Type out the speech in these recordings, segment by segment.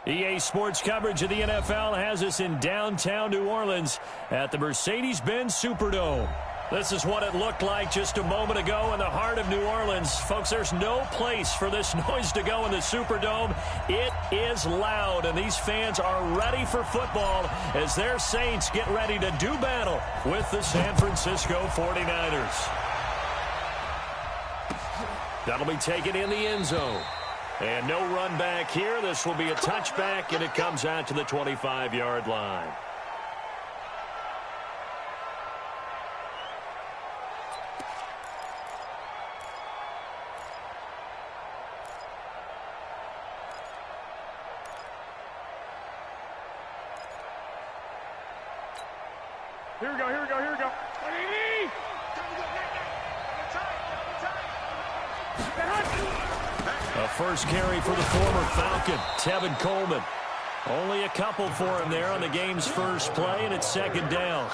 EA Sports coverage of the NFL has us in downtown New Orleans at the Mercedes-Benz Superdome. This is what it looked like just a moment ago in the heart of New Orleans. Folks, there's no place for this noise to go in the Superdome. It is loud, and these fans are ready for football as their Saints get ready to do battle with the San Francisco 49ers. That'll be taken in the end zone. And no run back here. This will be a touchback, and it comes out to the 25-yard line. Here we go, here we go, here we go. A first carry for the former Falcon, Tevin Coleman. Only a couple for him there on the game's first play, and it's second down.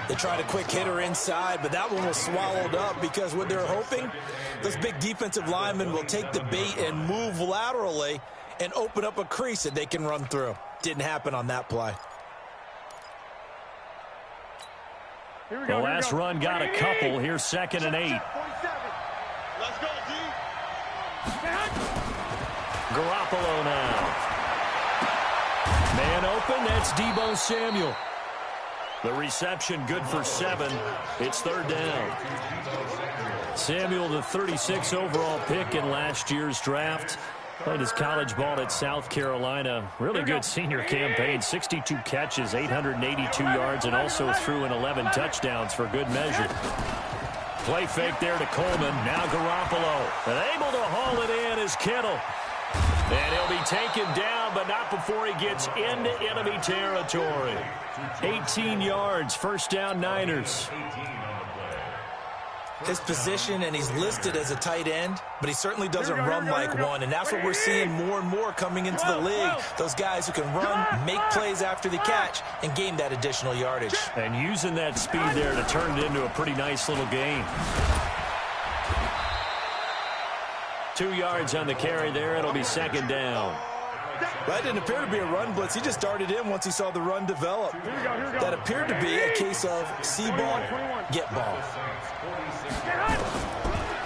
They tried a quick hitter inside, but that one was swallowed up because what they're hoping, those big defensive linemen will take the bait and move laterally and open up a crease that they can run through. Didn't happen on that play. The last run got a couple. Here's 2nd and 8. Let's go, D. Garoppolo now. Man open, that's Deebo Samuel. The reception good for 7. It's 3rd down. Samuel, the 36 overall pick in last year's draft. Played his college ball at South Carolina. Really good senior campaign. 62 catches, 882 yards, and also threw in 11 touchdowns for good measure. Play fake there to Coleman. Now Garoppolo. And able to haul it in is Kittle. And he'll be taken down, but not before he gets into enemy territory. 18 yards, first down Niners. His position, and he's listed as a tight end, but he certainly doesn't run like one, and that's what we're seeing more and more coming into the league. Those guys who can run, make plays after the catch, and gain that additional yardage. And using that speed there to turn it into a pretty nice little game. 2 yards on the carry there. It'll be second down. That didn't appear to be a run blitz. He just started in once he saw the run develop. That appeared to be a case of see ball, get ball.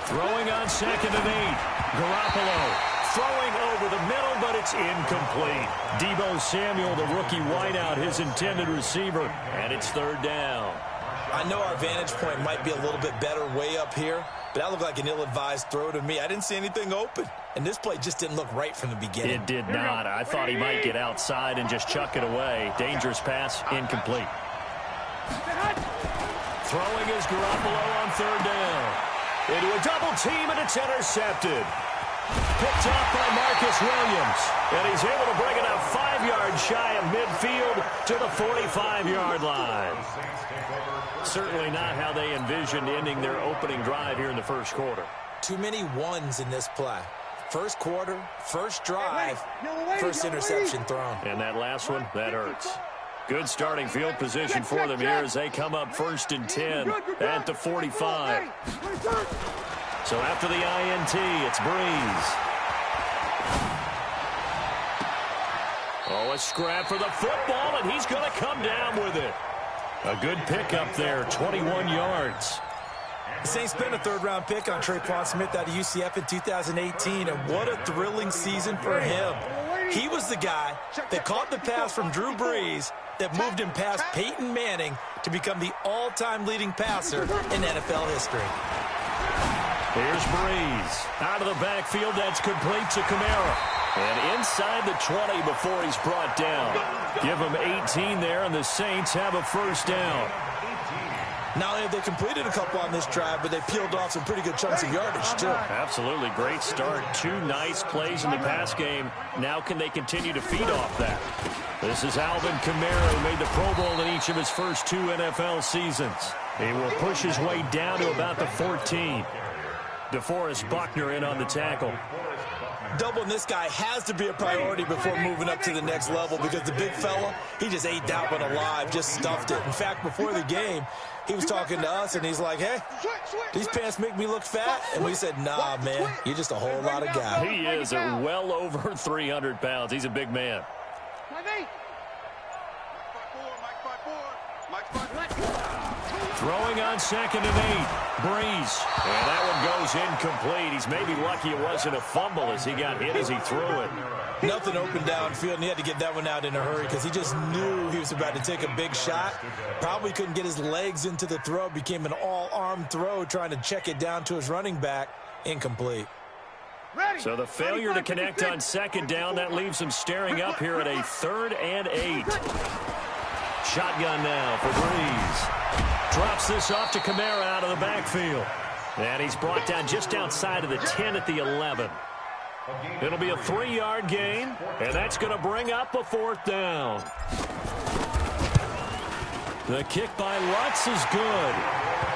Throwing on 2nd and 8. Garoppolo throwing over the middle, but it's incomplete. Deebo Samuel, the rookie wideout, his intended receiver, and it's 3rd down. I know our vantage point might be a little bit better way up here, but that looked like an ill-advised throw to me. I didn't see anything open, and this play just didn't look right from the beginning. It did not. I thought he might get outside and just chuck it away. Dangerous pass, incomplete. Throwing is Garoppolo on 3rd down. Into a double team, and it's intercepted. Picked off by Marcus Williams, and he's able to bring it up 5 yards shy of midfield to the 45-yard line. Certainly not how they envisioned ending their opening drive here in the first quarter. Too many ones in this play. First quarter, first drive, first interception thrown. And that last one, that hurts. Good starting field position for them here as they come up 1st and 10 at the 45. So after the INT, it's Breeze. Oh, a scrap for the football, and he's going to come down with it. A good pickup there, 21 yards. The Saints spent a 3rd-round pick on Traquan Smith out of UCF in 2018, and what a thrilling season for him. He was the guy that caught the pass from Drew Brees that moved him past Peyton Manning to become the all-time leading passer in NFL history. Here's Breeze. Out of the backfield, that's complete to Kamara. And inside the 20 before he's brought down. Give him 18 there, and the Saints have a first down. Not only have they completed a couple on this drive, but they peeled off some pretty good chunks of yardage, too. Absolutely. Great start. 2 nice plays in the pass game. Now can they continue to feed off that? This is Alvin Kamara, who made the Pro Bowl in each of his first 2 NFL seasons. He will push his way down to about the 14. DeForest Buckner in on the tackle. doubling this guy has to be a priority before moving up to the next level because the big fella, he just ate that one alive, just stuffed it. In fact, before the game, he was talking to us, and he's like, hey, these pants make me look fat? And we said, nah, man, you're just a whole lot of guy. He is at well over 300 pounds. He's a big man. Throwing on 2nd and 8. Breeze. And that one goes incomplete. He's maybe lucky it wasn't a fumble as he got hit as he threw it. Nothing open downfield, and he had to get that one out in a hurry because he just knew he was about to take a big shot. Probably couldn't get his legs into the throw. Became an all-arm throw trying to check it down to his running back. Incomplete. So the failure to connect on 2nd down, that leaves him staring up here at a 3rd and 8. Shotgun now for Breeze. Drops this off to Kamara out of the backfield. And he's brought down just outside of the 10 at the 11. It'll be a 3-yard gain, and that's going to bring up a 4th down. The kick by Lutz is good.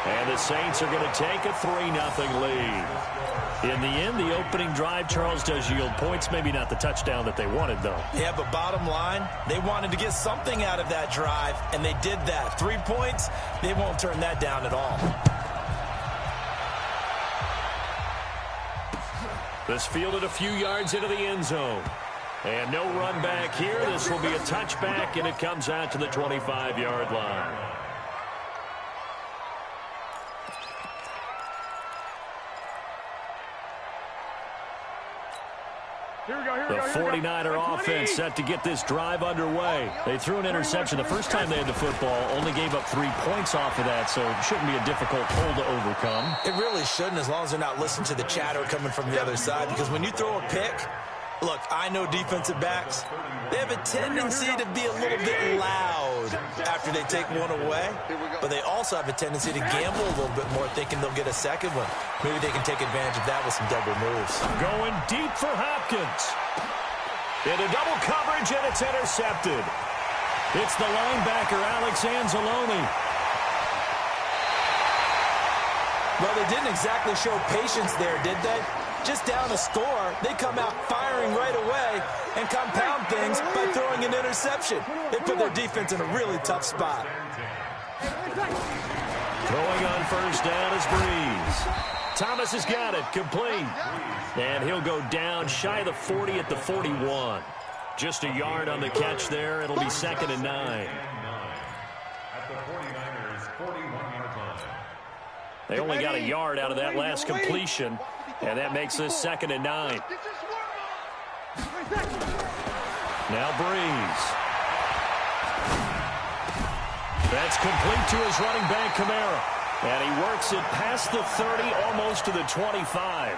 And the Saints are going to take a 3-0 lead. In the end, the opening drive, Charles, does yield points. Maybe not the touchdown that they wanted, though. Yeah, but bottom line, they wanted to get something out of that drive, and they did that. 3 points, they won't turn that down at all. This fielded a few yards into the end zone. And no run back here. This will be a touchback, and it comes out to the 25-yard line. The 49er offense set to get this drive underway. They threw an interception the first time they had the football, only gave up 3 points off of that, so it shouldn't be a difficult hole to overcome. It really shouldn't, as long as they're not listening to the chatter coming from the other side, because when you throw a pick, look, I know defensive backs, they have a tendency to be a little bit loud after they take one away, but they also have a tendency to gamble a little bit more, thinking they'll get a second one. Maybe they can take advantage of that with some double moves. Going deep for Hopkins. Into double coverage, and it's intercepted. It's the linebacker, Alex Anzalone. Well, they didn't exactly show patience there, did they? Just down a score, they come out firing right away and compound things by throwing an interception. They put their defense in a really tough spot. Throwing on 1st down is Breeze. Thomas has got it, complete. And he'll go down shy of the 40 at the 41. Just a yard on the catch there. It'll be 2nd and 9. They only got a yard out of that last completion, and that makes this 2nd and 9. Now Breeze. That's complete to his running back, Kamara. And he works it past the 30, almost to the 25.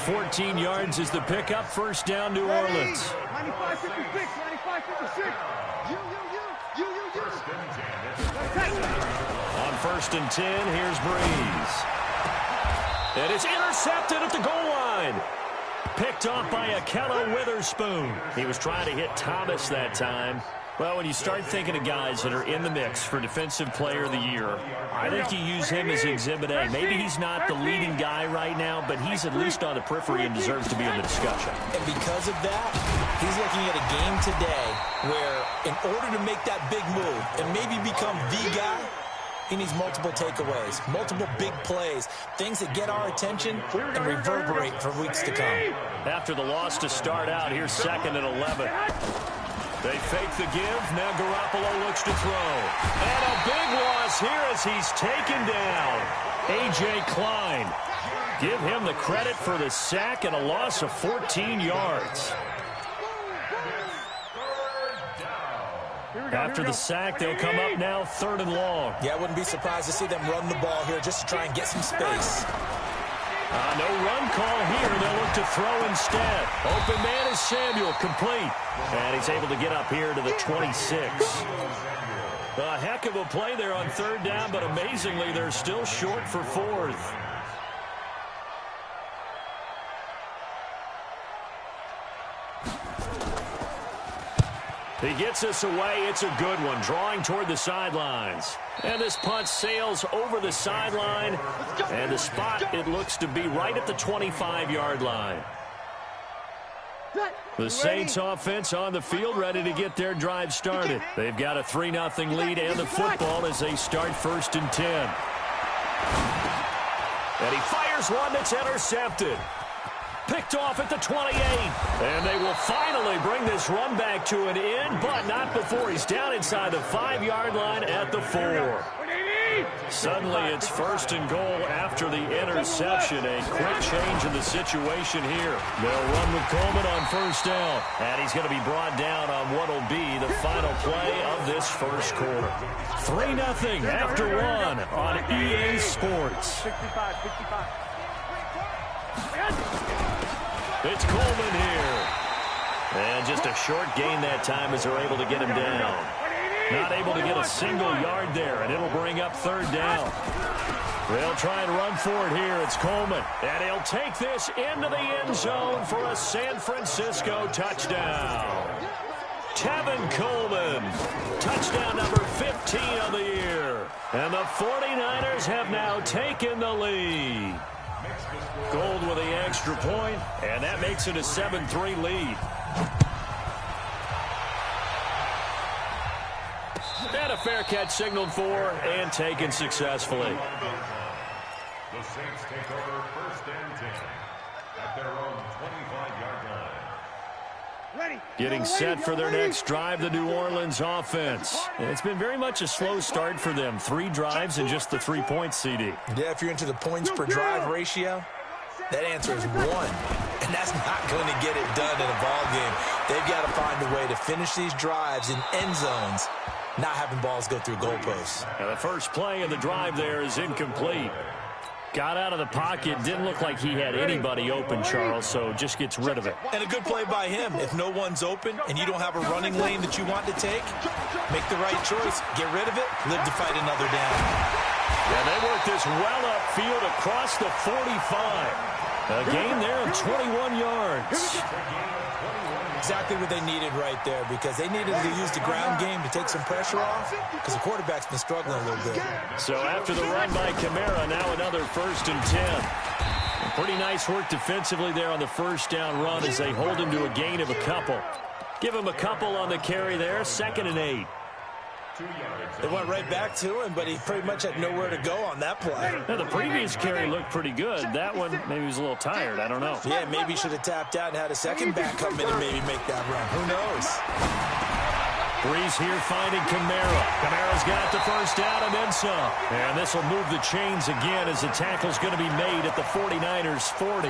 14 yards is the pickup. 1st down, New Orleans. 95-56, 95-56. On 1st and 10, here's Breeze. And it's intercepted at the goal line. Picked off by Akello Witherspoon. He was trying to hit Thomas that time. Well, when you start thinking of guys that are in the mix for Defensive Player of the Year, I think you use him as Exhibit A. Maybe he's not the leading guy right now, but he's at least on the periphery and deserves to be in the discussion. And because of that, he's looking at a game today where in order to make that big move and maybe become the guy, he needs multiple takeaways, multiple big plays, things that get our attention and reverberate for weeks to come. After the loss to start out, here's 2nd and 11. They fake the give. Now Garoppolo looks to throw. And a big loss here as he's taken down. A.J. Klein. Give him the credit for the sack and a loss of 14 yards. After the sack, they'll come up now 3rd and long. Yeah, I wouldn't be surprised to see them run the ball here just to try and get some space. No run call here. They'll look to throw instead. Open man is Samuel, complete. And he's able to get up here to the 26. A heck of a play there on 3rd down, but amazingly, they're still short for 4th. He gets us away. It's a good one, drawing toward the sidelines. And this punt sails over the sideline. And the spot, it looks to be right at the 25-yard line. The Saints offense on the field, ready to get their drive started. They've got a 3-0 lead and the football as they start 1st and 10. And he fires one that's intercepted. Picked off at the 28. And they will finally bring this run back to an end, but not before he's down inside the 5-yard line at the 4. Suddenly it's 1st and goal after the interception. A quick change in the situation here. They'll run with Coleman on 1st down. And he's going to be brought down on what will be the final play of this 1st quarter. 3-0 after 1 on EA Sports. It's Coleman here. And just a short gain that time as they're able to get him down. Not able to get a single yard there, and it'll bring up 3rd down. They'll try and run for it here. It's Coleman. And he'll take this into the end zone for a San Francisco touchdown. Tevin Coleman. Touchdown number 15 of the year. And the 49ers have now taken the lead. Gold with the extra point, and that makes it a 7-3 lead. And a fair catch signaled for and taken successfully. The Saints take over 1st and 10 at their own 25-yard line. Getting set for their next drive, the New Orleans offense. It's been very much a slow start for them. 3 drives and just the 3 points, CD. Yeah, if you're into the points per drive ratio, that answer is 1. And that's not going to get it done in a ball game. They've got to find a way to finish these drives in end zones, not having balls go through goalposts. Now the first play of the drive there is incomplete. Got out of the pocket. Didn't look like he had anybody open, Charles, so just gets rid of it. And a good play by him. If no one's open and you don't have a running lane that you want to take, make the right choice. Get rid of it. Live to fight another down. Yeah, they work this well upfield across the 45. A gain there of 21 yards. Exactly what they needed right there, because they needed to use the ground game to take some pressure off, because the quarterback's been struggling a little bit. So after the run by Kamara, now another 1st and 10. Pretty nice work defensively there on the 1st down run as they hold him to a gain of a couple. Give him a couple on the carry there, 2nd and 8. They went right back to him, but he pretty much had nowhere to go on that play. Now, the previous carry looked pretty good. That one, maybe he was a little tired. I don't know. Yeah, maybe he should have tapped out and had a second back come in and maybe make that run. Who knows? Breeze here finding Kamara. Kamara's got the 1st down and then some. And this will move the chains again as the tackle's going to be made at the 49ers' 40.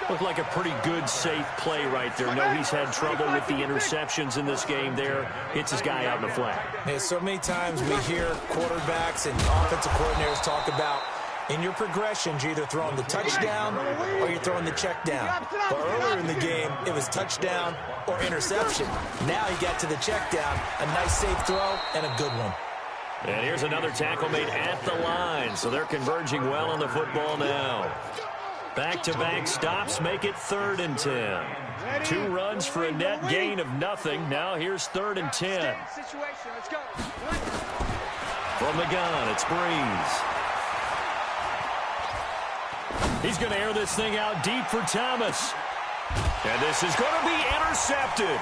Looked like a pretty good, safe play right there. No, he's had trouble with the interceptions in this game there. Hits his guy out in the flat. Yeah, so many times we hear quarterbacks and offensive coordinators talk about in your progressions, you're either throwing the touchdown or you're throwing the check down. But earlier in the game, it was touchdown or interception. Now he got to the check down, a nice safe throw and a good one. And here's another tackle made at the line. So they're converging well on the football now. Back-to-back stops make it 3rd and 10. 2 runs for a net gain of nothing. Now here's 3rd and 10. From the gun, it's Breeze. He's going to air this thing out deep for Thomas. And this is going to be intercepted.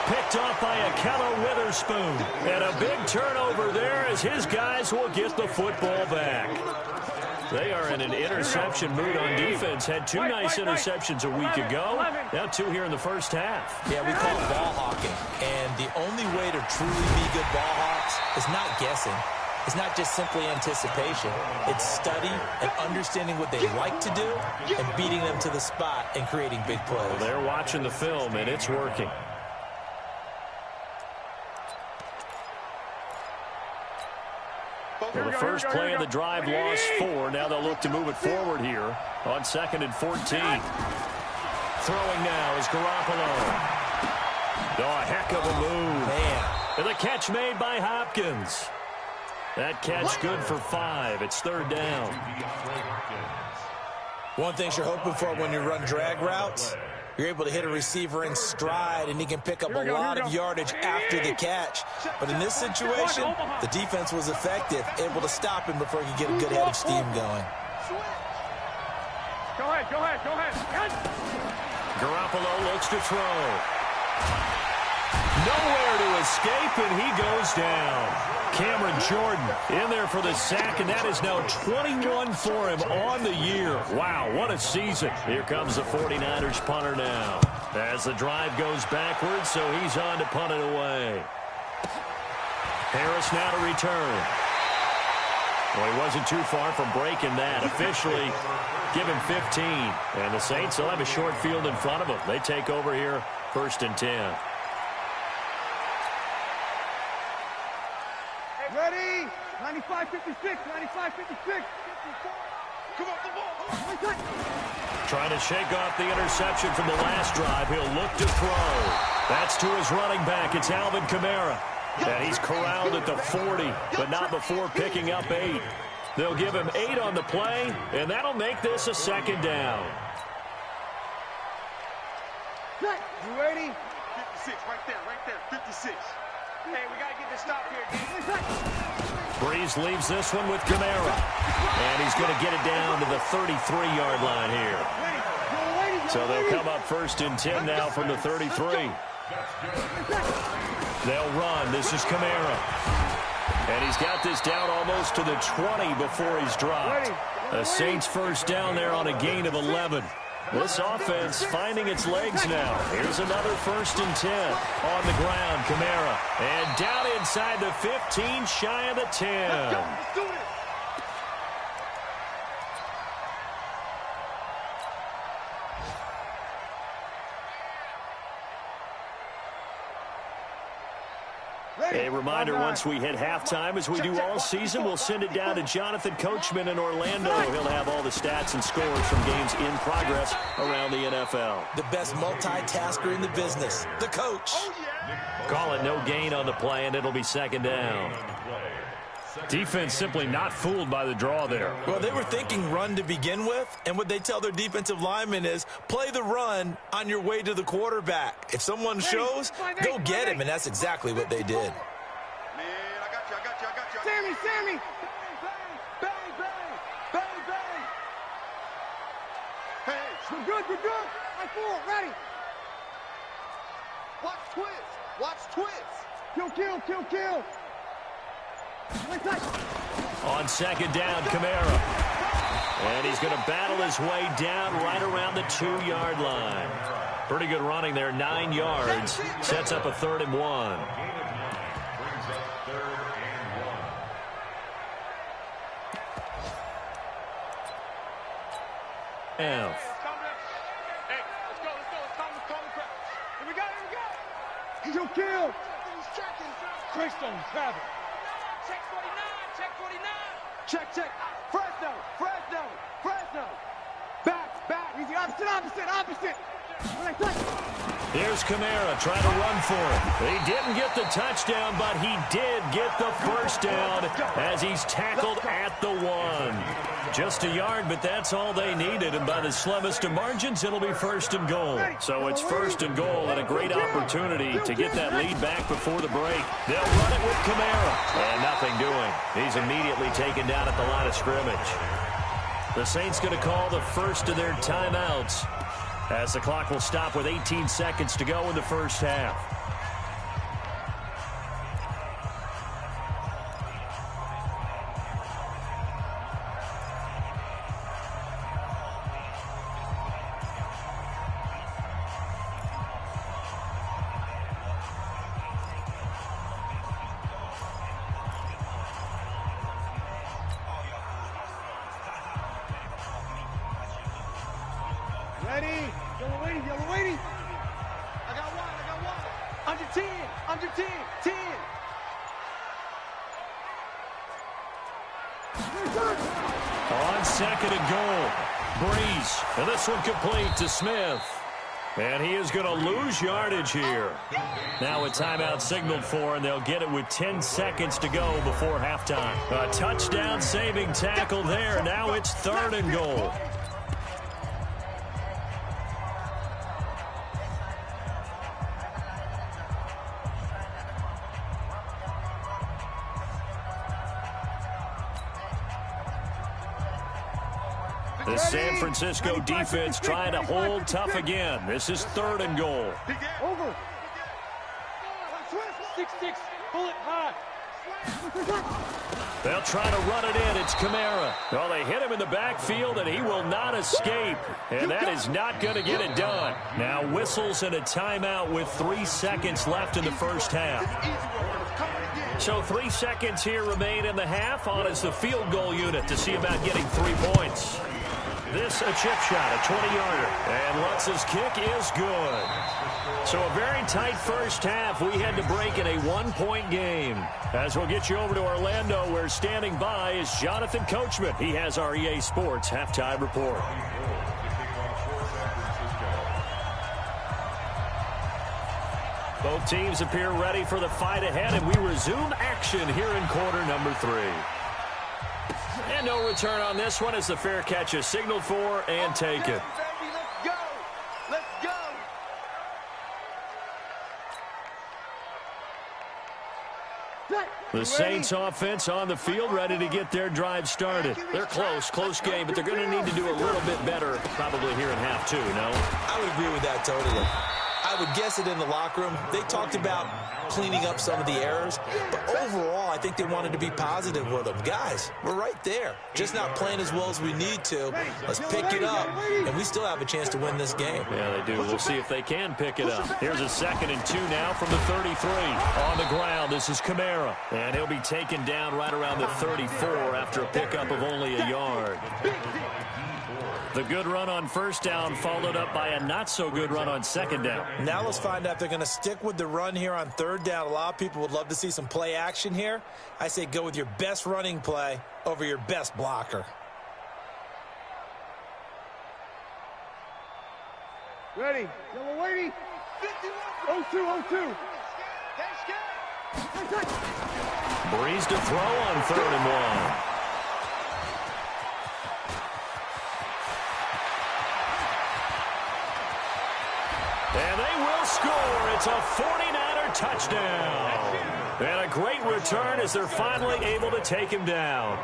Picked off by Akello Witherspoon. And a big turnover there as his guys will get the football back. They are in an interception mood on defense. Had 2 nice interceptions a week ago. Now 2 here in the 1st half. Yeah, we call it ball hawking. And the only way to truly be good ball hawks is not guessing. It's not just simply anticipation. It's study and understanding what they like to do and beating them to the spot and creating big plays. Well, they're watching the film, and it's working. Well, the first play of the drive lost 4. Now they'll look to move it forward here on 2nd and 14. Throwing now is Garoppolo. Oh, a heck of a move. Man. And the catch made by Hopkins. That catch good for 5. It's 3rd down. One thing you're hoping for when you run drag routes, you're able to hit a receiver in stride, and he can pick up a lot of yardage after the catch. But in this situation, the defense was effective, able to stop him before he could get a good head of steam going. Go ahead. Garoppolo looks to throw. Nowhere to escape, and he goes down. Cameron Jordan in there for the sack, and that is now 21 for him on the year. Wow, what a season. Here comes the 49ers punter now. As the drive goes backwards, so he's on to punt it away. Harris now to return. Well, he wasn't too far from breaking that. Officially, give him 15. And the Saints will have a short field in front of them. They take over here, 1st and 10. Ready? 95-56. 95-56. Come on, the ball. Trying to shake off the interception from the last drive. He'll look to throw. That's to his running back. It's Alvin Kamara. And he's corralled at the 40, but not before picking up 8. They'll give him 8 on the play, and that'll make this a 2nd down. You ready? 56, right there, 56. Hey, we got to get this stop here, Breeze leaves this one with Kamara. And he's going to get it down to the 33-yard line here. So they'll come up 1st and 10 now from the 33. They'll run. This is Kamara. And he's got this down almost to the 20 before he's dropped. The Saints 1st down there on a gain of 11. This offense finding its legs now. Here's another 1st and 10 on the ground. Kamara. And down inside the 15, shy of the 10. Let's do it. A reminder, once we hit halftime, as we do all season, we'll send it down to Jonathan Coachman in Orlando. He'll have all the stats and scores from games in progress around the NFL. The best multitasker in the business, the coach. Call it no gain on the play, and it'll be 2nd down. Defense simply not fooled by the draw there. Well, they were thinking run to begin with, and what they tell their defensive linemen is play the run on your way to the quarterback. If someone shows, go get him, and that's exactly what they did. Man, I got you. Sammy. Bang. Hey, we're good. I'm full, ready. Watch twist. Kill. On 2nd down, Kamara. And he's going to battle his way down right around the 2-yard line. Pretty good running there, 9 yards. Sets up a 3rd and 1. F. Hey, let's go. Calm the crowd. Here we go. He'll kill. Greystone, Travis. Check. Fresno. Back. He's the opposite. Here's Kamara trying to run for it. He didn't get the touchdown, but he did get the 1st down as he's tackled at the 1. Just a yard, but that's all they needed, and by the slimmest of margins, it'll be 1st and goal. So it's 1st and goal, and a great opportunity to get that lead back before the break. They'll run it with Kamara, and nothing doing. He's immediately taken down at the line of scrimmage. The Saints going to call the first of their timeouts, as the clock will stop with 18 seconds to go in the 1st half. Ready? Yellow lady. I got one. Under 10. 10. On 2nd and goal, Breeze. And this one complete to Smith. And he is going to lose yardage here. Now a timeout signaled for, and they'll get it with 10 seconds to go before halftime. A touchdown saving tackle there. Now it's 3rd and goal. The San Francisco defense trying to hold tough again. This is 3rd and goal. Over. 6-6. Pull it high. They'll try to run it in. It's Kamara. Well, they hit him in the backfield, and he will not escape. And that is not going to get it done. Now whistles and a timeout with 3 seconds left in the first half. So 3 seconds here remain in the half. On is the field goal unit to see about getting 3 points. This a chip shot, a 20-yarder. And Lutz's kick is good. So a very tight first half. We had to break in a 1-point game. As we'll get you over to Orlando, where standing by is Jonathan Coachman. He has our EA Sports halftime report. Both teams appear ready for the fight ahead, and we resume action here in quarter number 3. And no return on this one as the fair catch is signaled for and taken. The Saints offense on the field, ready to get their drive started. They're close game, but they're going to need to do a little bit better probably here in half 2, no? I would agree with that totally. I would guess it in the locker room. They talked about cleaning up some of the errors, but overall, I think they wanted to be positive with them. Guys, we're right there. Just not playing as well as we need to. Let's pick it up, and we still have a chance to win this game. Yeah, they do. We'll see if they can pick it up. Here's a 2nd and 2 now from the 33. On the ground, this is Kamara, and he'll be taken down right around the 34 after a pickup of only a yard. The good run on first down followed up by a not-so-good run on second down. Now let's find out if they're going to stick with the run here on third down. A lot of people would love to see some play action here. I say go with your best running play over your best blocker. Ready. Yellow lady. 0-2. Breeze to throw on 3rd and 1. And they will score. It's a 49er touchdown. And a great return as they're finally able to take him down.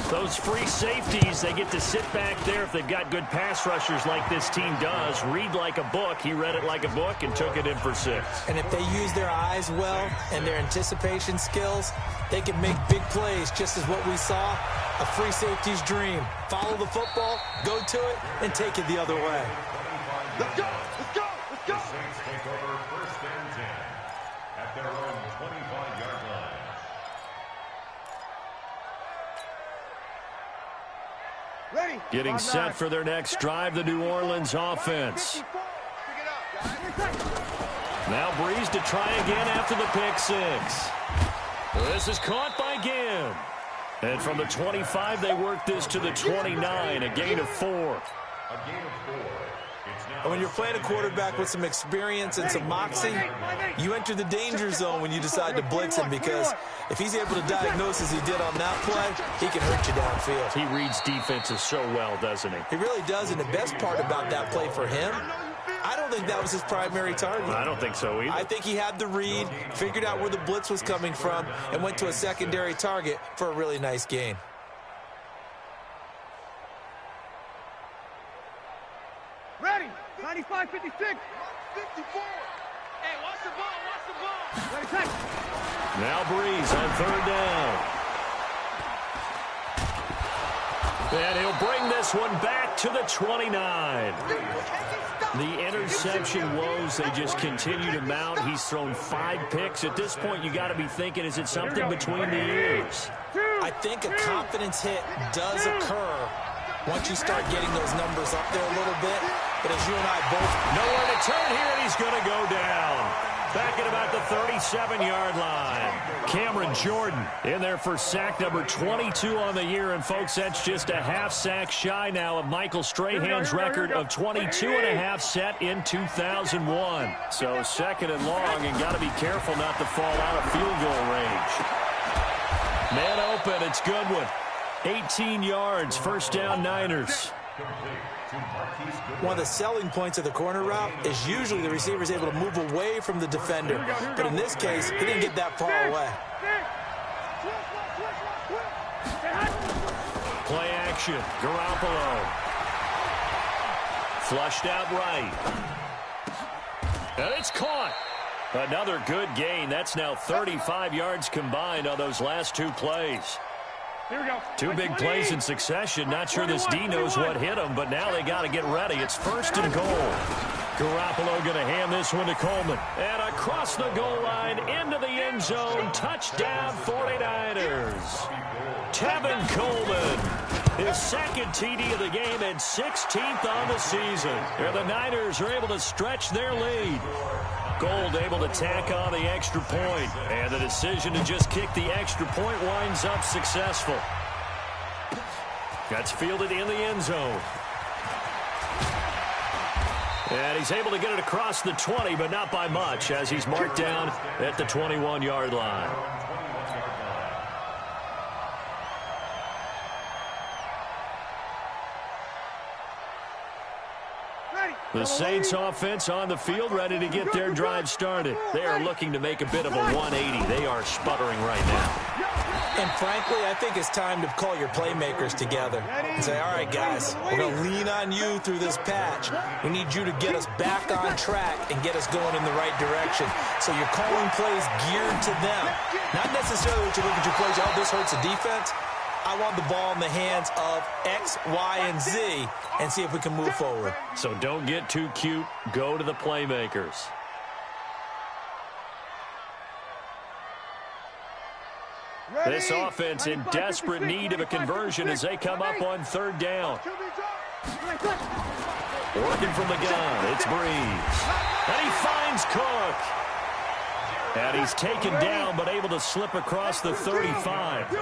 Those free safeties, they get to sit back there if they've got good pass rushers like this team does. Read like a book. He read it like a book and took it in for 6. And if they use their eyes well and their anticipation skills, they can make big plays, just as what we saw. A free safety's dream. Follow the football, go to it, and take it the other way. Let's go. The Saints take over 1st and 10 at their own 25-yard line. Ready. Getting set for their next drive, the New Orleans offense. Now Breeze to try again after the pick 6. This is caught by Ginn. And from the 25, they work this to the 29, a gain of 4. And when you're playing a quarterback with some experience and some moxie, you enter the danger zone when you decide to blitz him, because if he's able to diagnose as he did on that play, he can hurt you downfield. He reads defenses so well, doesn't he? He really does, and the best part about that play for him, I don't think that was his primary target. I don't think so either. I think he had the read, figured out where the blitz was coming from, and went to a secondary target for a really nice gain. Ready. 95, 56. 54. Hey, watch the ball. Ready, take. Now Breeze on 3rd down. And he'll bring this one back to the 29. The interception woes, they just continue to mount. He's thrown 5 picks. At this point, you got to be thinking, is it something between the ears? I think a confidence hit does occur once you start getting those numbers up there a little bit. But as you and I both... Nowhere to turn here, and he's going to go down. Back at about the 37-yard line. Cameron Jordan in there for sack number 22 on the year. And, folks, that's just a half sack shy now of Michael Strahan's record of 22.5 set in 2001. So 2nd and long, and got to be careful not to fall out of field goal range. Man open, it's Goodwin. 18 yards, 1st down Niners. One of the selling points of the corner route is usually the receiver is able to move away from the defender. But in this case, he didn't get that far away. Play action. Garoppolo. Flushed out right. And it's caught. Another good gain. That's now 35 yards combined on those last two plays. Here we go. Two big plays in succession. Not sure this D knows what hit him, but now they got to get ready. It's first and goal. Garoppolo going to hand this one to Coleman. And across the goal line, into the end zone. Touchdown, 49ers. Tevin Coleman, his second TD of the game and 16th on the season. And the Niners are able to stretch their lead. Gold able to tack on the extra point. And the decision to just kick the extra point winds up successful. That's fielded in the end zone. And he's able to get it across the 20, but not by much, as he's marked down at the 21-yard line. The Saints offense on the field, ready to get their drive started. They are looking to make a bit of a 180. They are sputtering right now. And frankly, I think it's time to call your playmakers together and say, all right, guys, we're going to lean on you through this patch. We need you to get us back on track and get us going in the right direction. So you're calling plays geared to them. Not necessarily that you look at your plays, oh, this hurts the defense. I want the ball in the hands of X, Y, and Z and see if we can move forward. So don't get too cute. Go to the playmakers. This offense in desperate need of a conversion as they come up on third down. Working from the gun, it's Breeze. And he finds Cook. And he's taken down, but able to slip across the 35.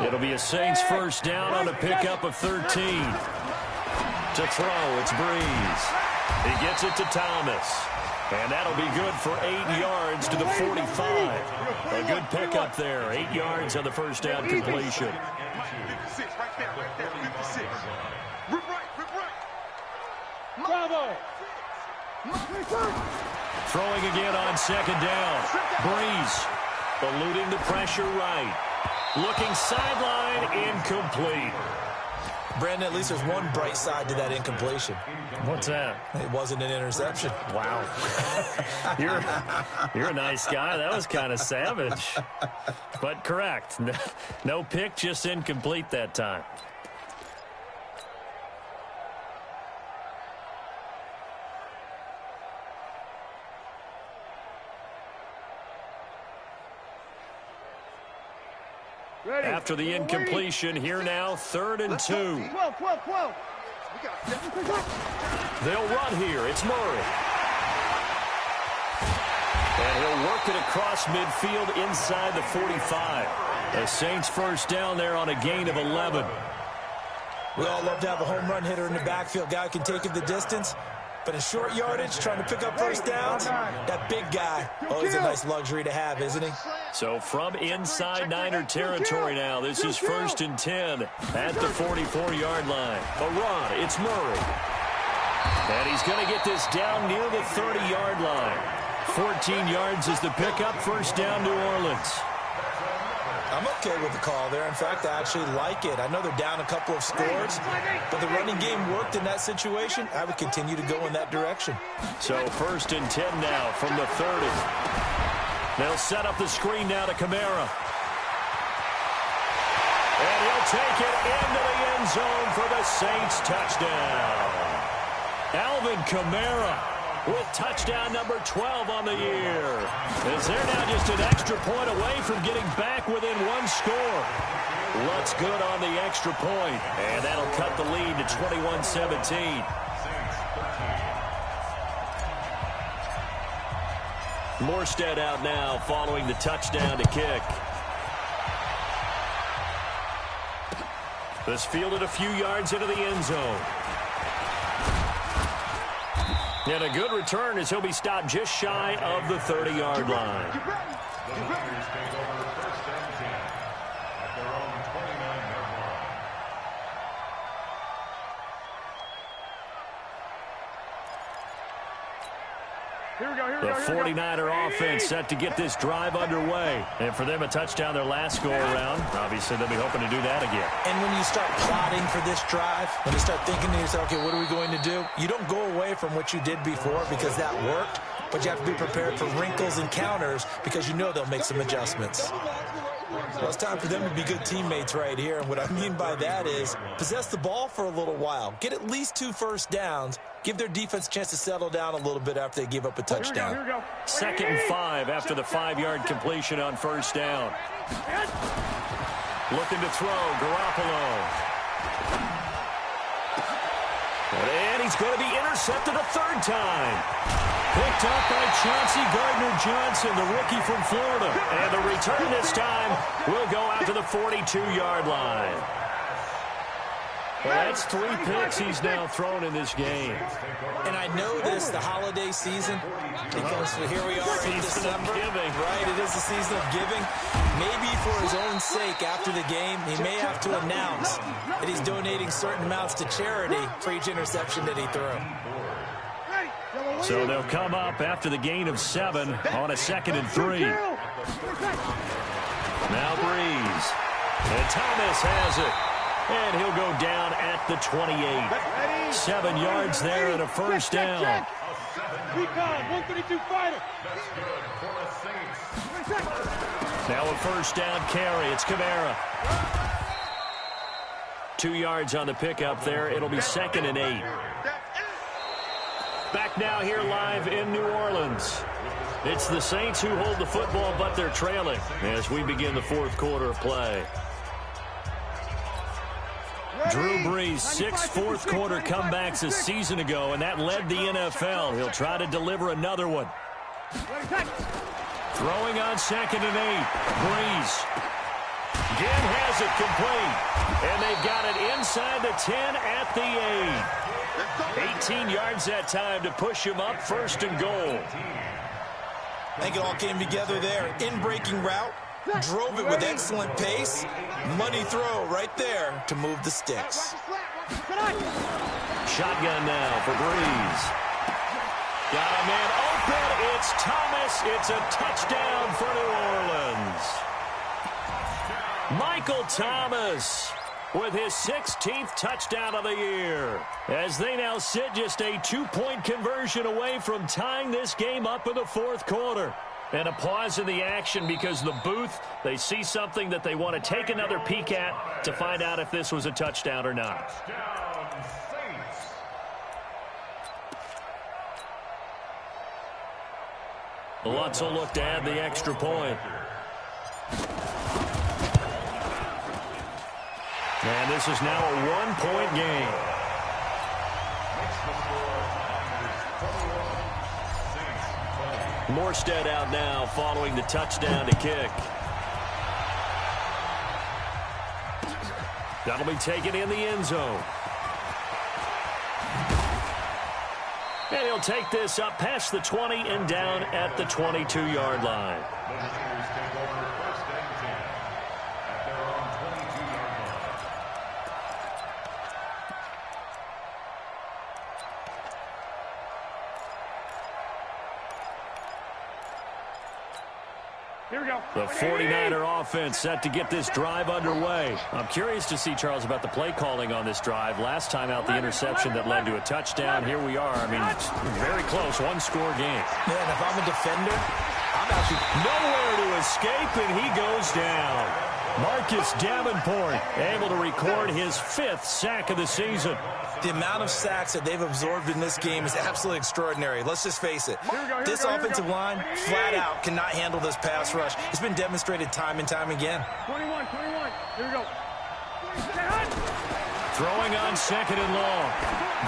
It'll be a Saints first down on a pickup of 13. To throw, it's Breeze. He gets it to Thomas. And that'll be good for 8 yards to the 45. A good pickup there. 8 yards on the first down completion. 56, right there, 56. Rip right. Bravo. Throwing again on second down. Breeze eluding the pressure right. Looking sideline, incomplete. Brandon, at least there's one bright side to that incompletion. What's that? It wasn't an interception. Wow. You're a nice guy. That was kind of savage. But correct. No pick, just incomplete that time. After the incompletion, here now, 3rd and 2. 12. They'll run here. It's Murray. And he'll work it across midfield inside the 45. The Saints first down there on a gain of 11. We all love to have a home run hitter in the backfield. Guy can take it the distance. But in short yardage, trying to pick up first downs, that big guy, always a nice luxury to have, isn't he? So from inside Niner territory now, this is 1st and 10 at the 44-yard line. A run, it's Murray. And he's going to get this down near the 30-yard line. 14 yards is the pickup, first down New Orleans. I'm okay with the call there. In fact, I actually like it. I know they're down a couple of scores, but the running game worked in that situation. I would continue to go in that direction. So 1st and 10 now from the 30. They'll set up the screen now to Kamara. And he'll take it into the end zone for the Saints touchdown. Alvin Kamara with touchdown number 12 on the year. As they're now just an extra point away from getting back within one score. Looks good on the extra point, and that'll cut the lead to 21-17. Morstead out now following the touchdown to kick. This fielded a few yards into the end zone. And a good return as he'll be stopped just shy of the 30-yard line. The 49er offense set to get this drive underway. And for them, a touchdown their last go-around. Obviously, they'll be hoping to do that again. And when you start plotting for this drive, when you start thinking to yourself, okay, what are we going to do? You don't go away from what you did before because that worked, but you have to be prepared for wrinkles and counters because you know they'll make some adjustments. Well, it's time for them to be good teammates right here. And what I mean by that is possess the ball for a little while. Get at least 2 first downs. Give their defense a chance to settle down a little bit after they give up a touchdown. Here we go. 2nd and 5 after the 5-yard completion on first down. Looking to throw, Garoppolo. And he's going to be intercepted a 3rd time. Picked up by Chauncey Gardner-Johnson, the rookie from Florida. And the return this time will go out to the 42-yard line. Well, that's 3 picks he's now thrown in this game. And I know this, the holiday season, because here we are in December. Right, it is the season of giving. Maybe for his own sake, after the game, he may have to announce that he's donating certain amounts to charity for each interception that he threw. So they'll come up after the gain of 7 on a 2nd and 3. Now Breeze. And Thomas has it. And he'll go down at the 28. 7 yards there and a first down. 132 fighter. Now a first down carry. It's Kamara. 2 yards on the pickup there. It'll be 2nd and 8. Back now here live in New Orleans. It's the Saints who hold the football, but they're trailing as we begin the 4th quarter of play. Drew Brees, 6 fourth-quarter comebacks a season ago, and that led the NFL. He'll try to deliver another one. Throwing on 2nd and 8. Brees. Again has it complete. And they've got it inside the 10 at the 8. 18 yards that time to push him up 1st and goal. I think it all came together there. In-breaking route. Drove it with excellent pace. Money throw right there to move the sticks. Shotgun now for Breeze. Got a man open. It's Thomas. It's a touchdown for New Orleans. Michael Thomas with his 16th touchdown of the year, as they now sit just a 2-point conversion away from tying this game up in the 4th quarter. And a pause in the action because the booth, they see something that they want to take another peek at to find out if this was a touchdown or not. Lutz will look to add the extra point. And this is now a 1-point game. Morstead out now following the touchdown to kick. That'll be taken in the end zone. And he'll take this up past the 20 and down at the 22-yard line. Here we go. The 49er offense set to get this drive underway. I'm curious to see, Charles, about the play calling on this drive. Last time out, the interception that led to a touchdown. Here we are. I mean, it's very close, 1-score game. Man, if I'm a defender, I'm actually nowhere to escape, and he goes down. Marcus Davenport able to record his 5th sack of the season. The amount of sacks that they've absorbed in this game is absolutely extraordinary. Let's just face it. This offensive line, flat out, cannot handle this pass rush. It's been demonstrated time and time again. 21. Here we go. Throwing on 2nd and long.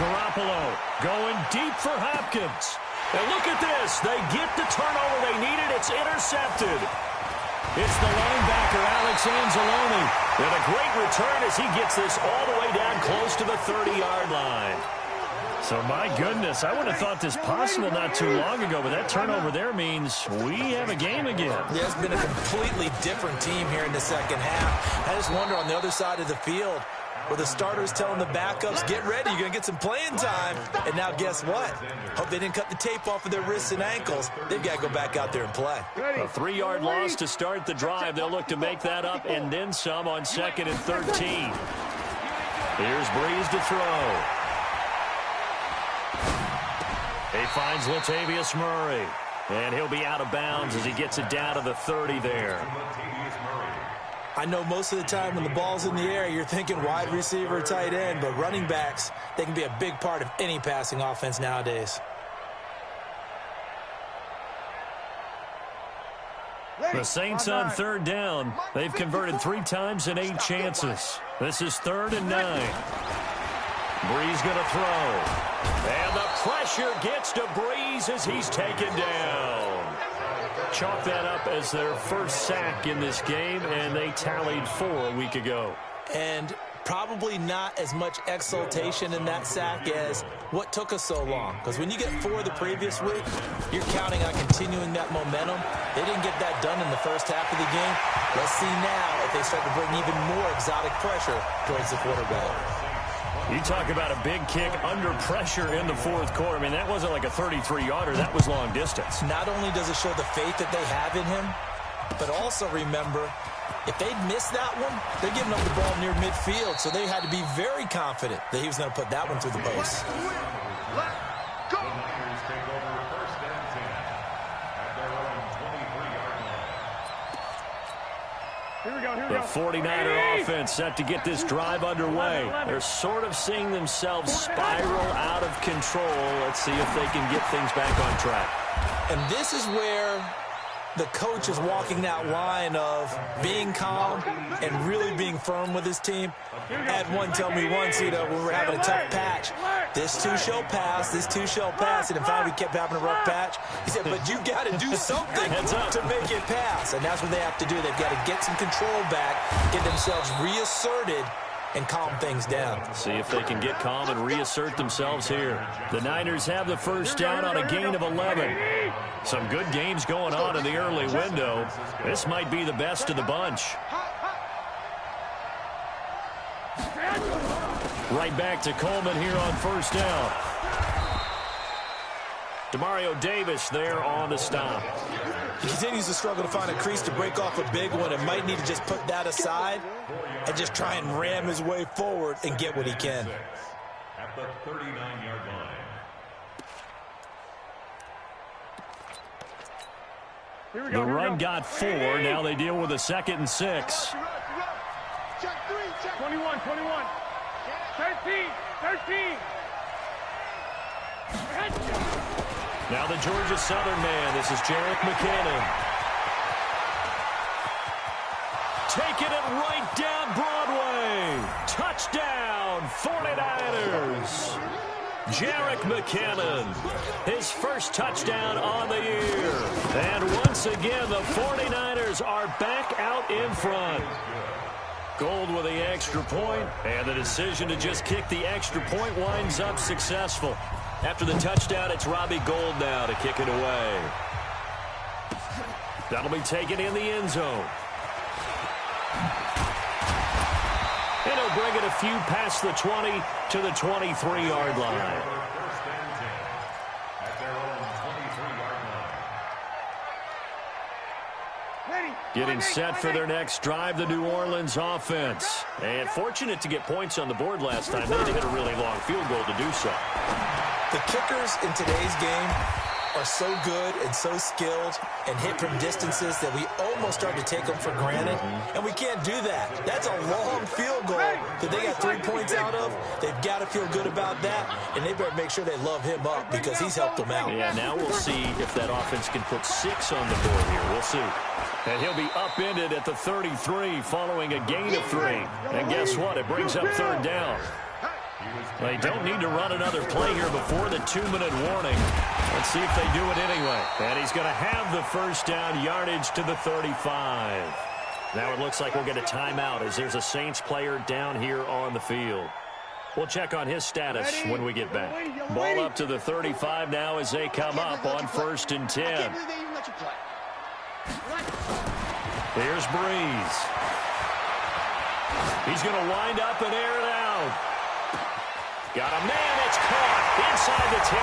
Garoppolo going deep for Hopkins. And look at this. They get the turnover they needed. It's intercepted. It's the linebacker, Alex Anzalone. And a great return as he gets this all the way down close to the 30-yard line. So, my goodness, I would have thought this possible not too long ago, but that turnover there means we have a game again. Yeah, it's been a completely different team here in the second half. I just wonder on the other side of the field, where the starters telling the backups, get ready, you're going to get some playing time. And now guess what? Hope they didn't cut the tape off of their wrists and ankles. They've got to go back out there and play. A 3-yard loss to start the drive. They'll look to make that up and then some on 2nd and 13. Here's Breeze to throw. He finds Latavius Murray. And he'll be out of bounds as he gets it down to the 30 there. I know most of the time when the ball's in the air, you're thinking wide receiver, tight end, but running backs, they can be a big part of any passing offense nowadays. The Saints on 3rd down. They've converted 3 times in 8 chances. This is 3rd and 9. Breeze going to throw. And the pressure gets to Breeze as he's taken down. Chalk that up as their first sack in this game, and they tallied 4 a week ago. And probably not as much exultation in that sack as what took us so long. Because when you get 4 the previous week, you're counting on continuing that momentum. They didn't get that done in the first half of the game. Let's see now if they start to bring even more exotic pressure towards the quarterback. You talk about a big kick under pressure in the 4th quarter. I mean, that wasn't like a 33-yarder. That was long distance. Not only does it show the faith that they have in him, but also remember, if they'd missed that one, they're giving up the ball near midfield, so they had to be very confident that he was going to put that one through the post. The Niners take over 1st and 10 at their own 23-yard line. Here we go, here we The go. 49er offense set to get this drive underway. They're sort of seeing themselves spiral out of control. Let's see if they can get things back on track. And this is where the coach is walking that line of being calm and really being firm with his team. I had one tell me once, when we were having a tough patch, this too shall pass, this too shall pass, and in fact we kept having a rough patch. He said, but you got to do something to make it pass, and that's what they have to do. They've got to get some control back, get themselves reasserted, and calm things down. See if they can get calm and reassert themselves here. The Niners have the first down on a gain of 11. Some good games going on in the early window. This might be the best of the bunch. Right back to Coleman here on 1st down. Demario Davis there on the stop. He continues to struggle to find a crease to break off a big one and might need to just put that aside and just try and ram his way forward and get what he can. At the 39-yard line. Here we go, The run got 4. Now they deal with a 2nd and 6. Check 3, check 21, 21. 13, 13. Now the Georgia Southern man. This is Jerick McKinnon. Taking it right down Broadway. Touchdown, 49ers. Jerick McKinnon, his first touchdown on the year. And once again, the 49ers are back out in front. Gold with the extra point, and the decision to just kick the extra point winds up successful. After the touchdown, it's Robbie Gould now to kick it away. That'll be taken in the end zone. And he'll bring it a few past the 20 to the 23-yard line. First and 10 at their own 23-yard line. Getting set for their next drive, the New Orleans offense. And fortunate to get points on the board last time. They had to hit a really long field goal to do so. The kickers in today's game are so good and so skilled and hit from distances that we almost start to take them for granted. And we can't do that. That's a long field goal that they got 3 points out of. They've got to feel good about that, and they better make sure they love him up because he's helped them out. Yeah, now we'll see if that offense can put 6 on the board here. We'll see. And he'll be upended at the 33 following a gain of 3. And guess what? It brings up 3rd down. They don't need to run another play here before the 2-minute warning. Let's see if they do it anyway. And he's going to have the first down, yardage to the 35. Now it looks like we'll get a timeout as there's a Saints player down here on the field. We'll check on his status when we get back. Ball up to the 35 now as they come up on 1st and 10. Here's Breeze. He's going to wind up and air it out. Got a man. It's caught inside the 10.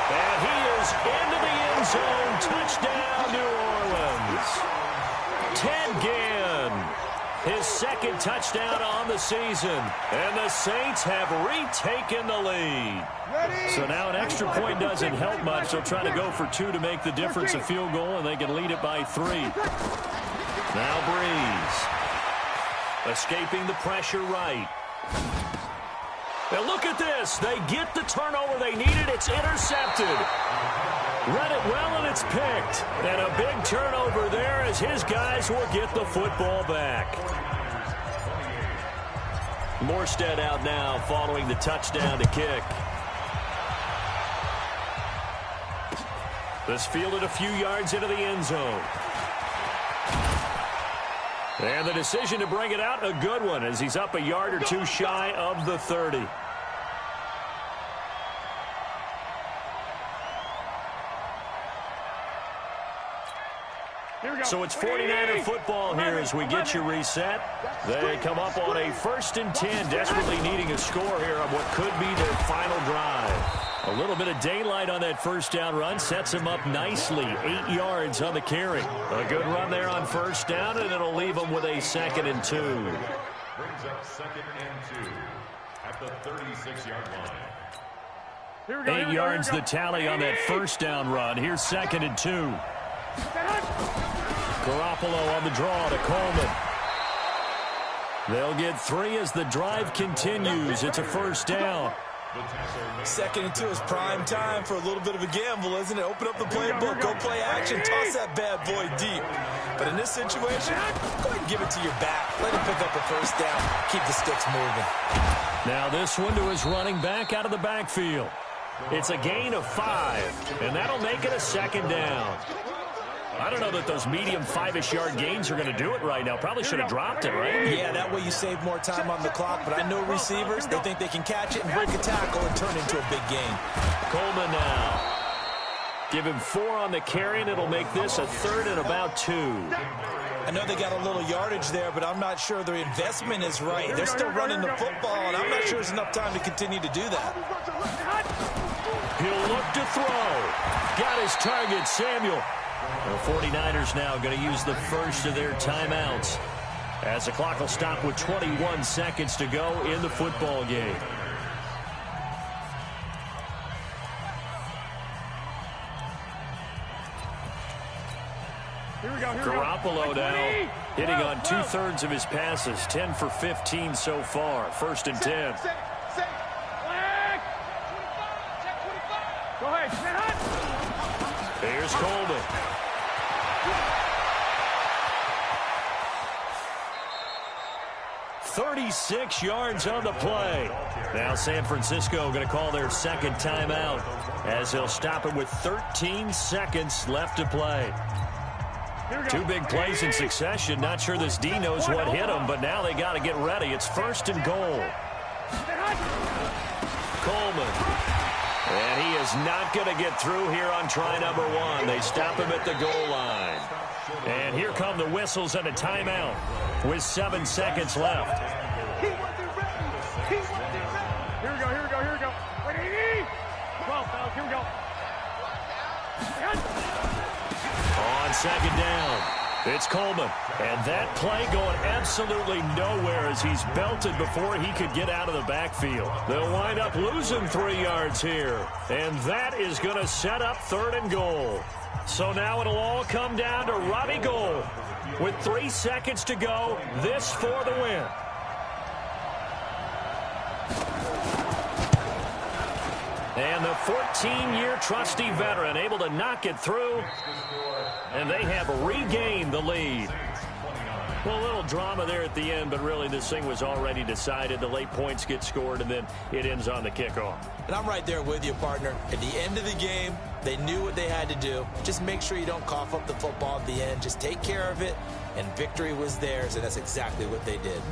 And he is into the end zone. Touchdown, New Orleans. Ted Ginn, his second touchdown on the season. And the Saints have retaken the lead. So now an extra point doesn't help much. They'll try to go for 2 to make the difference a field goal, and they can lead it by 3. Now Breeze. Escaping the pressure right. Now look at this. They get the turnover they needed. It's intercepted. Read it well, and it's picked. And a big turnover there as his guys will get the football back. Morstead out now following the touchdown to kick. This fielded a few yards into the end zone. And the decision to bring it out, a good one, as he's up a yard or 2 shy of the 30. So it's 49er football here as we get you reset. They come up on a 1st and 10, desperately needing a score here on what could be their final drive. A little bit of daylight on that first down run sets him up nicely. 8 yards on the carry. A good run there on first down, and it'll leave him with a 2nd and 2. Brings up 2nd and 2 at the 36-yard line. 8 yards the tally on that first down run. Here's 2nd and 2. Garoppolo on the draw to Coleman. They'll get 3 as the drive continues. It's a 1st down. 2nd and 2 is prime time for a little bit of a gamble, isn't it? Open up the playbook, go play action, toss that bad boy deep. But in this situation, go ahead and give it to your back. Let him pick up a 1st down. Keep the sticks moving. Now this one to his running back out of the backfield. It's a gain of 5, and that'll make it a 2nd down. I don't know that those medium 5-ish yard gains are going to do it right now. Probably should have dropped it, right? Yeah, that way you save more time on the clock. But I know receivers, they think they can catch it and break a tackle and turn into a big gain. Coleman now. Give him 4 on the carry, and it'll make this a 3rd and about 2. I know they got a little yardage there, but I'm not sure their investment is right. They're still running the football, and I'm not sure there's enough time to continue to do that. He'll look to throw. Got his target, Samuel. The 49ers now going to use the first of their timeouts as the clock will stop with 21 seconds to go in the football game. Garoppolo now hitting on 2/3 of his passes, 10 for 15 so far. 1st and 10. Go ahead. Here's Coleman. "36 yards on the play." Now San Francisco going to call their 2nd timeout as they'll stop it with 13 seconds left to play. 2 big plays in succession. Not sure this D knows what hit him, but now they got to get ready. It's 1st and goal. Coleman. And he is not going to get through here on try number 1. They stop him at the goal line. And here come the whistles and a timeout with 7 seconds left. Here we go. Wait, 12, fellas, here we go. On 2nd down, it's Coleman. And that play going absolutely nowhere as he's belted before he could get out of the backfield. They'll wind up losing 3 yards here. And that is going to set up 3rd and goal. So now it'll all come down to Robbie Gould. With 3 seconds to go, this for the win. And the 14-year trusty veteran able to knock it through. And they have regained the lead. Well, a little drama there at the end, but really this thing was already decided. The late points get scored, and then it ends on the kickoff. And I'm right there with you, partner. At the end of the game, they knew what they had to do. Just make sure you don't cough up the football at the end. Just take care of it, and victory was theirs, and that's exactly what they did.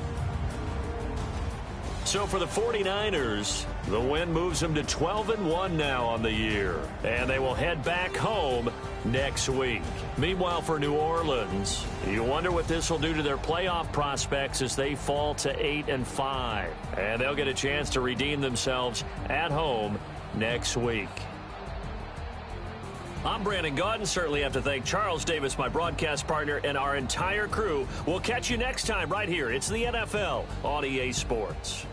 So for the 49ers, the win moves them to 12-1 now on the year. And they will head back home next week. Meanwhile, for New Orleans, you wonder what this will do to their playoff prospects as they fall to 8-5. And they'll get a chance to redeem themselves at home next week. I'm Brandon Gaudin. Certainly have to thank Charles Davis, my broadcast partner, and our entire crew. We'll catch you next time right here. It's the NFL on EA Sports.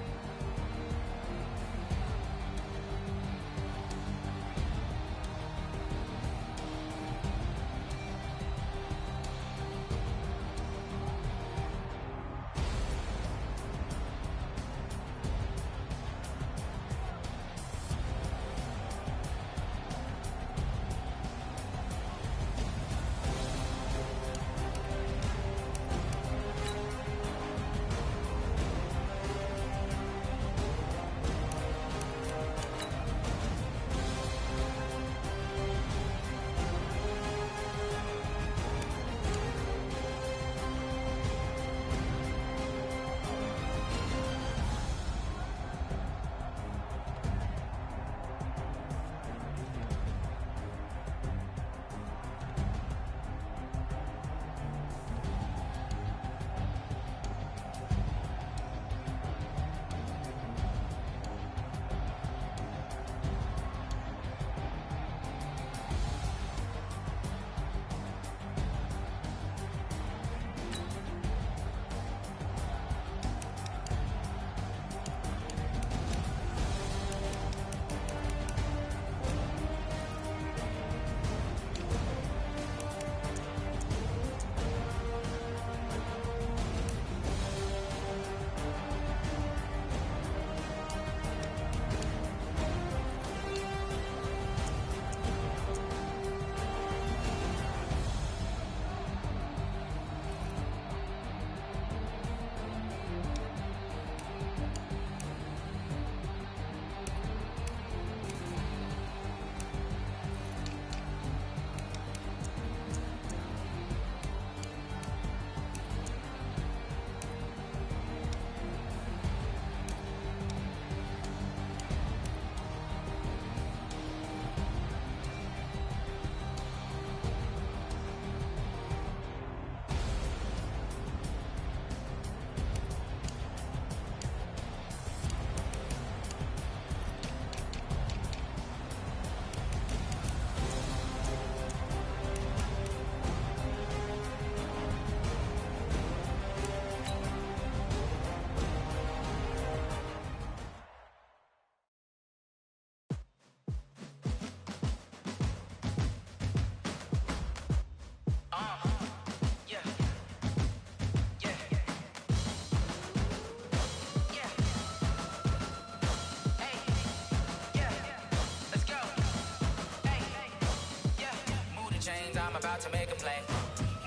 I'm about to make a play.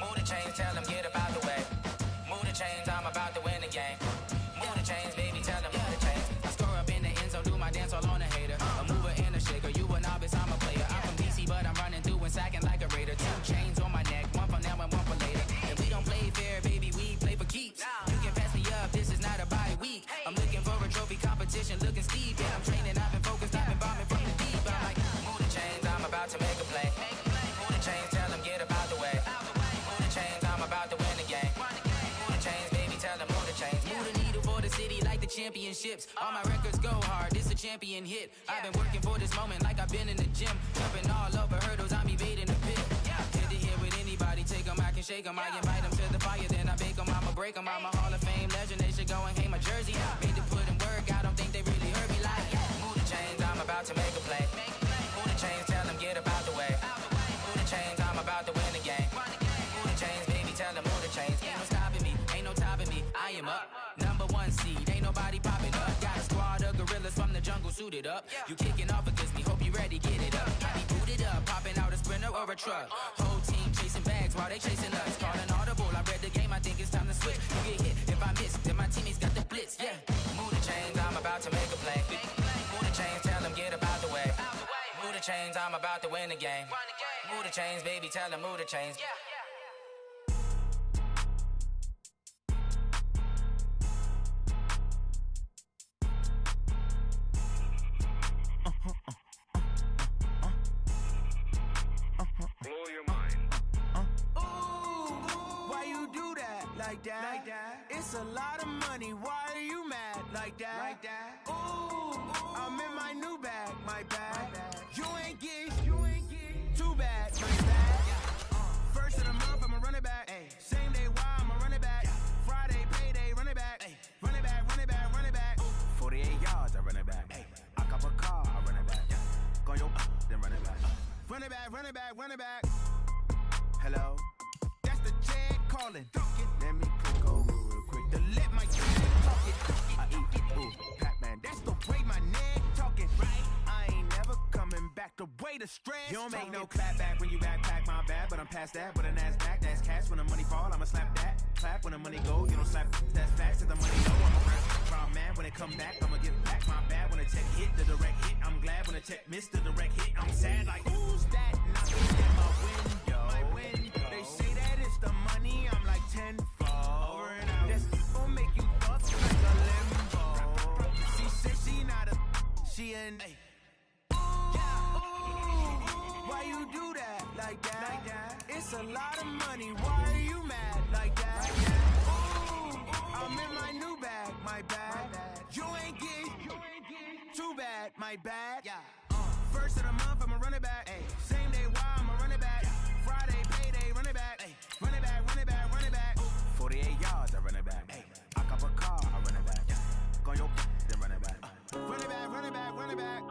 Move the chains, tell them get about the way. Move the chains, I'm about to win the game. Move the chains, baby, tell them move the chains. I score up in the end zone, do my dance all on a hater. A mover and a shaker, you a novice, I'm a player. I'm from DC, but I'm running through and sacking like a raider. 2 chains on my neck, one for now and one for later. If we don't play fair, baby, we play for keeps. You can pass me up, this is not a bye week. I'm looking for a trophy competition, looking steep. Yeah, I'm training, I've been focused, I've been bombing from the deep. I'm like, move the chains, I'm about to make a play. Move the chains, tell them get about the way. Move the chains, I'm about to win the game. Move the chains, baby, tell them move the chains. Move the needle for the city like the championships. All my records go hard, this a champion hit. I've been working for this moment like I've been in the gym. Jumping all over hurdles, I'm evading the pit. Head to head with anybody, take them, I can shake them. I invite them to the fire, then I bake them, I'ma break them. I'm a Hall of Fame legend, they should go and hang my jersey. Made to put in work, I don't think they really heard me like, move the chains, I'm about to make a play. Move the chains, tell them get about the way. Move the chains, I'm about to win the game. Move the chains, baby, tell them move the chains. Ain't no stopping me, ain't no topping me, I am up. Number 1 seed, ain't nobody popping up. Got a squad of gorillas from the jungle suited up. You kicking off against me, hope you ready, get it up. I be booted up, popping out a sprinter or a truck. Whole team chasing bags while they chasing us. Calling audible, I read the game, I think it's time to switch. You get hit, if I miss, then my teammates got the blitz, yeah. Move the chains, I'm about to make a play. Move the chains, tell them get about the way. Move the chains, I'm about to win the game. Move the chains, baby, tell them move the chains. like that. It's a lot of money, why are you mad like that? Ooh, I'm in my new bag, my bag. You ain't get too bad, my bad. First of the month, I'ma run it back. Same day, why I'ma run it back. Friday, payday, run it back. Run it back, run it back, run it back. 48 yards, I run it back. I cop a car, I run it back. Go yo, then run it back. Run it back, run it back, run it back. Hello? That's the Chad calling. Let me click over real quick to let my Chad talk it. I eat, ooh, Pac-Man. That's the way my neck talking. Right? I ain't never coming back the way the stress. You don't make no clap back when you backpack, my bad. But I'm past that with a NASDAQ. That's cash when the money fall. I'ma slap that. Clap when the money go. You don't slap. That's facts. Till the money go. I'm a rap proud man. When it come back, I'ma get back. My bad when the check hit the direct hit. I'm glad when the check missed the direct hit. I'm sad like who's that knocking at my window? My window. They say that it's the money. I'm like tenfold. Over and out. That's gon' make you fuck like a limbo. She said she not a. She an. Why you do that like that? It's a lot of money. Why are you mad like that? Ooh, I'm in my new bag, my bad. You ain't get too bad, my bad. First of the month, I'ma run it back. Same day, why I'ma run it back. Friday, payday, run it back. Run it back, run it back, run it back. 48 yards, I run it back. I cop a car, I run it back. Go yo, then run it back. Run it back, run it back, run it back.